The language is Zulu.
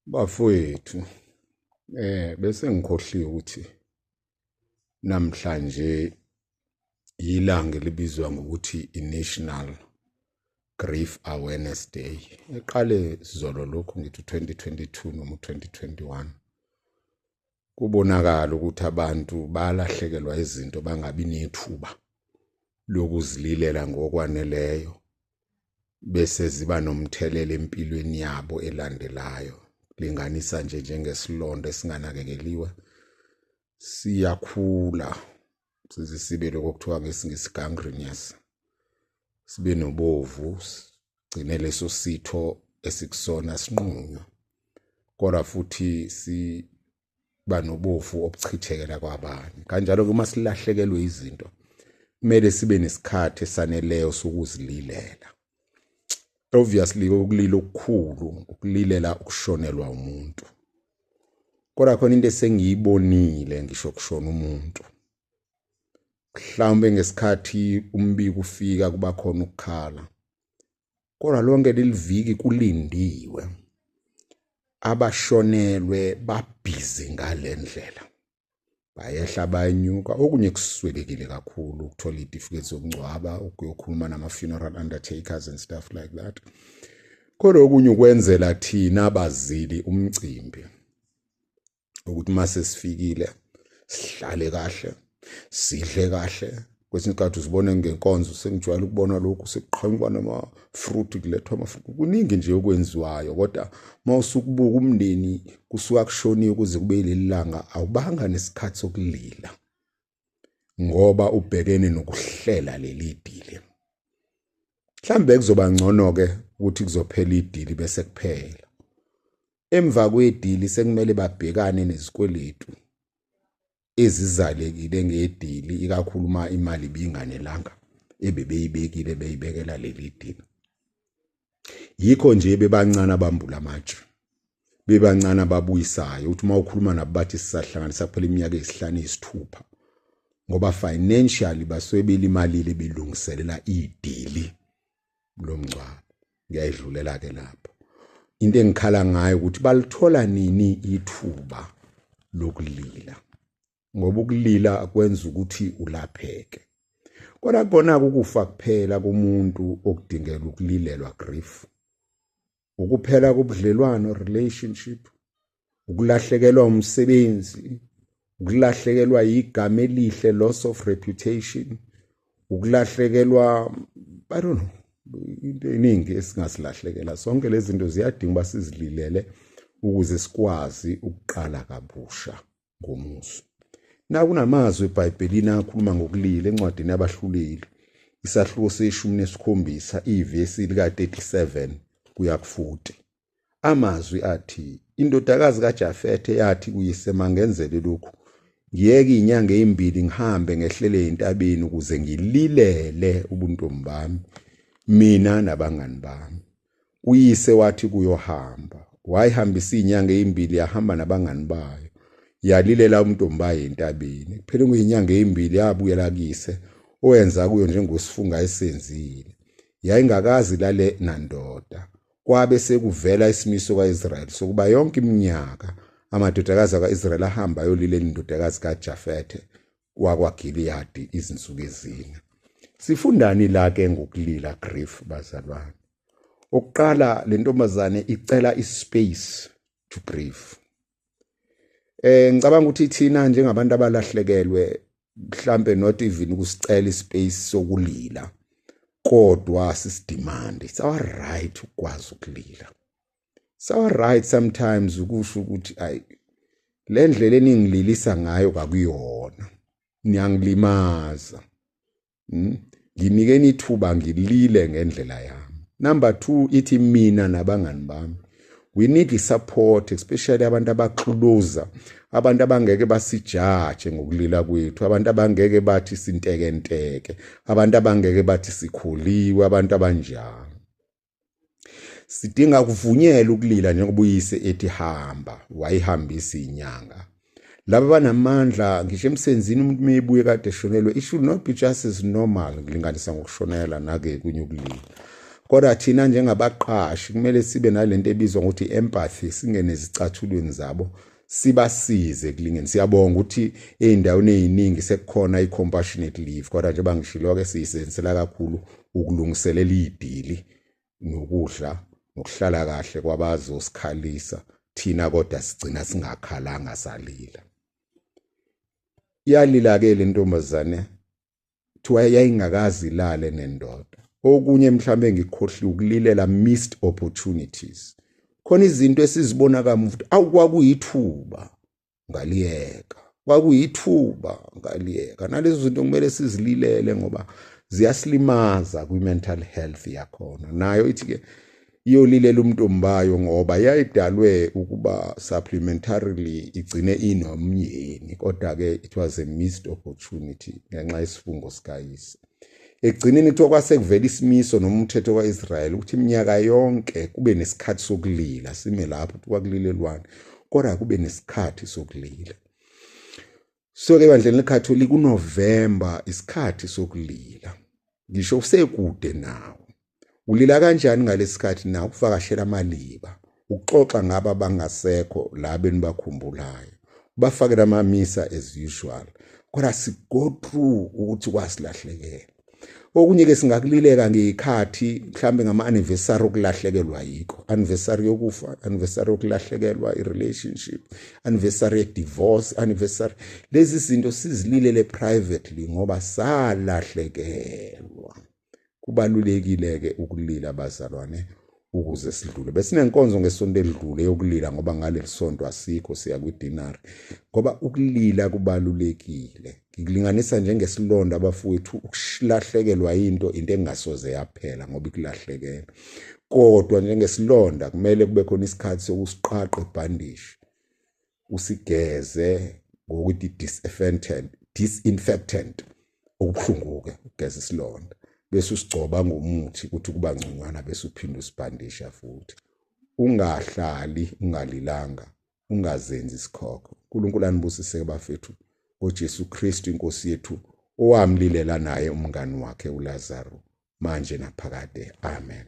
Bafowethu, bese ngikhohliwe ukuthi namhlanje ilanga elibizwa ngokuthi i-National Grief Awareness Day. Eqale sizolo lokhu ngithi 2022 noma 2021. Kubonakala ukuthi abantu balahlekelwa izinto bangabi nethuba lokuzililela ngokwaneleyo bese ziba nomthelelo empilweni yabo elandelayo. Linganisa nje njengesilonda esinganakekeliwe siyakhula sibe lokuthiwa ngesingisi gangrenous, sibe nobovu, sigcine leso sitho esikusona sinqunywa, kodwa futhi siba nobovu obuchithekela kwabanye. Kanjalo uma silahlekelwe izinto kumele sibe nesikhathi esaneleyo sokuzililela. Obviously ukulila okukhulu ukulilela ukushonelwa umuntu, kodwa khona into esengiyibonile ngisho kushona umuntu. Mhlawumbe ngesikhathi umbiko ufika kuba khona ukukhala, kodwa lonke leliviki kulindiwe abashonelwe babhizi ngalendlela, bayehla banyuka. Okunye kuswelekile kakhulu ukuthola izitifiketi zokungcwaba, ukuyokhuluma nama-funeral undertakers and stuff like that. Kodwa okunye ukwenzela thina abazili umcimbi ukuthi mase sifikile sihlale kahle, sidle kahle. Kwesinye isikhathi uzibone ngenkonzo sengijwayele ukubona lokhu sekuqhamuka nama-fruit, kulethwa ama-fruit. Kuningi nje okwenziwayo, kodwa mawusukubuka umndeni kusuka kushoniwe kuze kube leli langa awubanga nesikhathi sokulila ngoba ubhekene nokuhlela leli dili. Mhlambe kuzoba ngcono-ke ukuthi kuzophela idili bese kuphela. Emva kwedili sekumele babhekane nezikweletu ezizalekile ngedili, ikakhulu uma imali ibinganelanga ebebeyibekile beyibekela leli dili. Yikho nje bebancane abambula amatshe, bebancane ababuyisayo ukuthi uma ukhuluma nabo bathi sisahlanganisa kuphela iminyaka eyisihlanu eyisithupha, ngoba financially basuke belimalile belungiselela idili lomngcwabo. Ngiyayidlulela-ke lapho. Into engikhala ngayo ukuthi balithola nini ithuba lokulila, ngoba ukulila kwenza ukuthi ulapheke. Kodwa kubona-ke ukufa kuphela komuntu okudingela ukulilelwa grief, ukuphela kobudlelwano relationship, ukulahlekelwa umsebenzi, ukulahlekelwa igama elihle loss of reputation, ukulahlekelwa I don't know, into eningi esingasilahlekela. Sonke lezi zinto ziyadinga uba sizililele ukuze sikwazi ukuqala kabusha ngomuso. Na kunamazwi eBhayibhelini akhuluma ngokulila encwadini yabahluleli, isahluko se-17 ivesi lika-37 kuya ku-40. Amazwi athi, indodakazi kaJafethe yathi kuyise, mangenzele lokhu, ngiyeke inyanga ezimbili ngihambe ngehlele entabeni ukuze ngililele ubuntombi bami, mina nabangani bami. Uyise wathi kuyohamba, wayihambisa inyanga ezimbili, yahamba nabangani bayo, yalilela umntombi bayo entabeni. Kuphela kwezinyanga ezimbili yabuyela kuyise, owenza kuyo njengosifunga esenzile. Yayingakazi lale nandoda. Kwabe sekuvela isimiso kaIsrayeli sokuba yonke iminyaka amadodakazi akaIsrayeli ahamba ayolilela indodakazi kaJafethe wakwaGiliyadi izinsuku ezine. Sifundani la-ke ngokulila grief, bazalwane? Okuqala, le ntombazane icela ispace to grieve. Ngicabanga ukuthi thina njengabantu abalahlekelwe mhlambe not even ukusicela ispace sokulila, kodwa sisidemand. It's our right ukwazi ukulila. It's our right sometimes ukusho ukuthi le ndlela eningililisa ngayo kakuyona, niyangilimaza. Nginikeni ithuba ngilile ngendlela yami. Number 2, ithi mina nabangani bami, we need support, especially abantu abaxuluza, abantu abangeke basijaje ngokulila kwethu, abantu abangeke bathi sintekenteke, abantu abangeke bathi sikhuliwe, abantu abanjalo. Sidinga kuvunyela ukulila njengoba uyise ethi hamba, wayihambisa inyanga. Laba banamandla ngisho emsenzini umuntu meyibuye kade eshonelwe, it should not be just as normal ngilinganisa ngokushonela nake kunye ukulila. kodwa thina njengabaqashi kumele sibe nalento ebizwa ngokuthi empathy, singene ezicathulweni zabo, sibasize ekulingeni. Siyabonga ukuthi ey'ndaweni ey'ningi sekukhona i-compassionate leave, kodwa nje bangishilo-ke siyisebenzisela kakhulu ukulungiselela iy'dili nokudla nokuhlala kahle kwabazosikhalisa thina, kodwa sigcina singakhalanga salila. Iyalila-ke le ntombazane kuthiwa yayingakazi ilale nendoda. Okunye mhlawumbe ngikhohliwe ukulilela missed opportunities. Khona izinto esizibona kamuva ukuthi kwakuyithuba ngaliyeka, kwakuyithuba ngaliyeka. Nalezo zinto kumele sizililele ngoba ziyasilimaza kwi-mental health yakhona. Nayo ithi-ke iyolilela uMntombayo ngoba yayidalwe ukuba supplementarily igcine inomyeni, kodwa-ke it was a missed opportunity ngenxa yesifungo sikayise. Ekugcineni kuthiwa kwasekuvela isimiso noma umthetho ka-Israyeli ukuthi iminyaka yonke kube nesikhathi sokulila. Sime lapho kwakulilelwana, kodwa kube nesikhathi sokulila. So-ke ebandleni leKhatholika uNovemba isikhathi sokulila. Ngisho usekude nawe. Ulila kanjani ngalesikhathi nawe? Ukuvakashela amaliba, ukuxoxa ngaba abangasekho la benibakhumbulayo, ubafakela amamisa as usual. Kodwa sigo through ukuthi kwasilahlekela. Okunye-ke singakulileka ngey'khathi mhlambe ngama-anniversary okulahlekelwa yikho, anniversary yokufa, anniversary yokulahlekelwa i-relationship, anniversary ye-divorce, anniversary. Lezi zinto sizililele privately ngoba salahlekelwa. Kubalulekile-ke ukulila abazalwane ukuze sidlule. Besinenkonzo ngesonto elidlule yokulila ngoba ngaleli sonto asikho, siya kwidinari. Ngoba ukulila kubalulekile. Ngikulinganisa njengesilonda abafowethu, ukulahlekelwa into engasoze yaphela ngoba ikulahlekela. Kodwa njengesilonda kumele kube khona isikhathi sokusiqaqa ibhandishi, usigeze ngokuthi disinfectant, okubuhlungu-ke ukugeza isilonda, bese usigcoba ngomuthi ukuthi kuba ngconywana, bese uphinda usibhandisha futhi. Ungahlali ungalilanga, ungazenzi isikhokho. uNkulunkulu anibusise bafethu ngoJesu Kristu inkosi yethu, owamlilela naye umngani wakhe uLazaro manje naphakade. Amen.